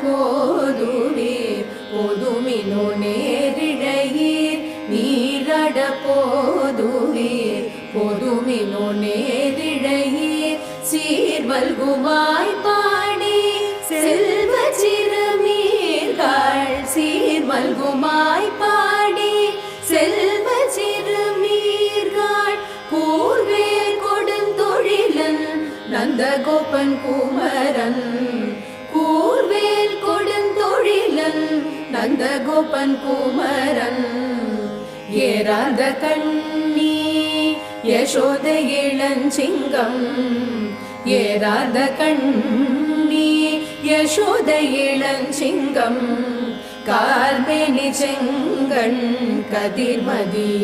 போதுவீர் போதுமினோ நேரிழையீர் நீராட போதுவீர் போதுமினோ நேரிழையீர் சீர்வல்குமாய் பாடி செல்வ சிறுமீர்கள் சீர்வல்குமாய் பாடி செல்வ சிறுமீர்கள் கூர்வேல் கொடுந்தொழிலன் நந்தகோபன் குமரன் கூர்வேல் கொடுந்தொழிலன் நந்தகோபன் குமரன் ஏறாத கண்ணி யசோத இளஞ்சிங்கம் ஏறாத கண்ணி யசோத இளஞ்சிங்கம் கார்மேனி செங்கண் கதிர்மதி